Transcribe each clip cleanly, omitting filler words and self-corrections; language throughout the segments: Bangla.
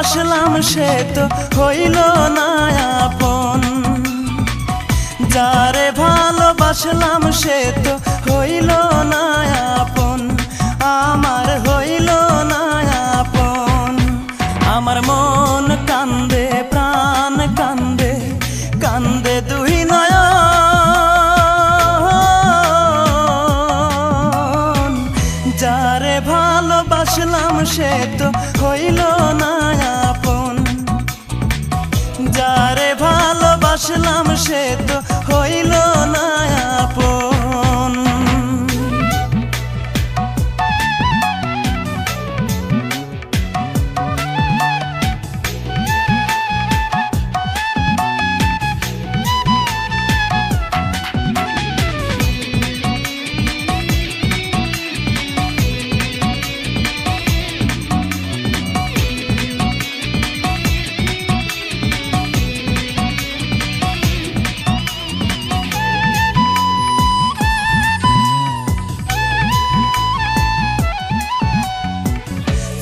ভালোবাসলাম সে তো হইল না আপন। যারে ভালোবাসলাম সে তো হইল না আপন, আমার হইল না আপন। আমার মন কান্দে, প্রাণ কান্দে, কান্দে দুই নয়ন। যারে ভালোবাসলাম সে তো হইল না আপন, যারে ভালোবাসলাম সে তো হইল না আপন।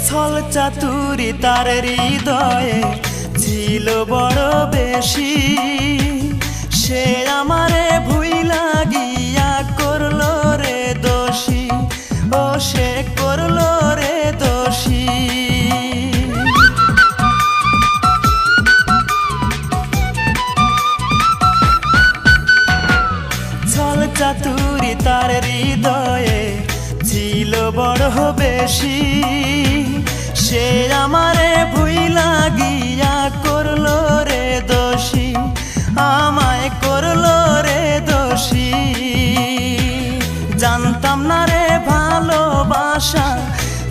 ছল চাতুরি তার হৃদয়ে ছিল বড় বেশি, সে আমারে ভুইলা গিয়া করলো রে দোষী, ও সে করলো রে দোষী। ছল চাতুরি তার হৃদয়ে ছিল বড় বেশি, সে আমারে ভুইলা গিয়া করলো রে দোষী, আমায় করলো রে দোষী। জানতাম না রে ভালোবাসা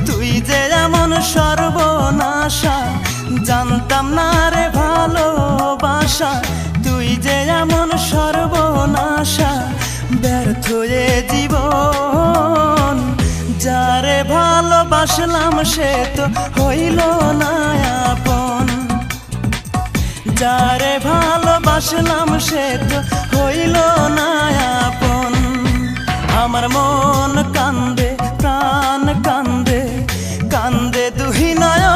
তুই যে এমন সর্বনাশা, জানতাম না রে ভালোবাসা তুই যে এমন সর্বনাশা। ব্যর্থ এ জীবন, যারে ভালোবাসলাম সে তো হইল না আপন, যারে ভালোবাসলাম সে তো হইল না আপন। আমার মন কান্দে, প্রাণ কান্দে, কান্দে দুই নয়ন।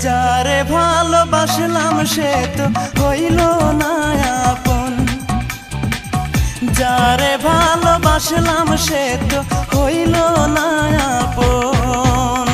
যারে ভালোবাসলাম সে তো হইল না আপন, যারে ভালোবাসলাম সে তো হইল না আপন।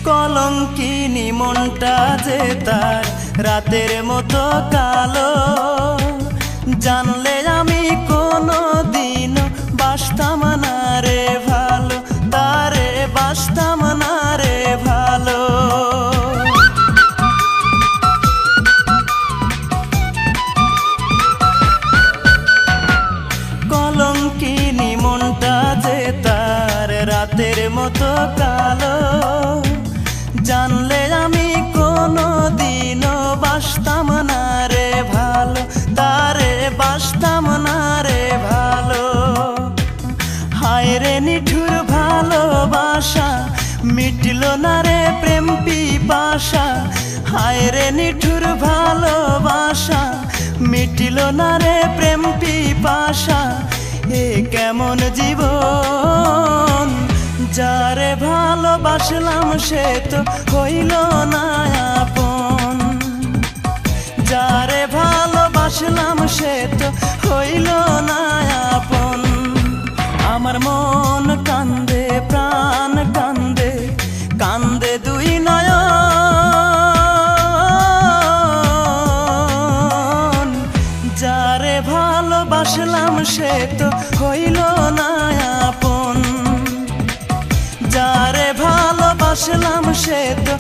কলঙ্কিনী মনটা যে তার রাতের মতো কালো, জানলে আমি কোনো দিন বাসতাম না রে ভালো, তারে বাসতাম না রে ভালো। কলঙ্কিনী মনটা যে তার রাতের মতো কালো, জানলে আমি কোনো দিনও বাসতাম না রে ভালো, তারে বাসতাম না রে ভালো। হায় রে নিঠুর ভালোবাসা মিটল না রে প্রেম পিপাসা, হায় রে নিঠুর ভালোবাসা মিটল না রে প্রেম পিপাসা। এ কেমন জীবন, যারে ভালোবাসলাম সে তো হইল না আপন, যারে ভালোবাসলাম সে তো হইল না আপন। আমার মন কান্দে, প্রাণ কান্দে, কান্দে দুই নয়ন। যারে ভালোবাসলাম সে তো হইল না আপন, যারে ভালোবাসলাম সে তো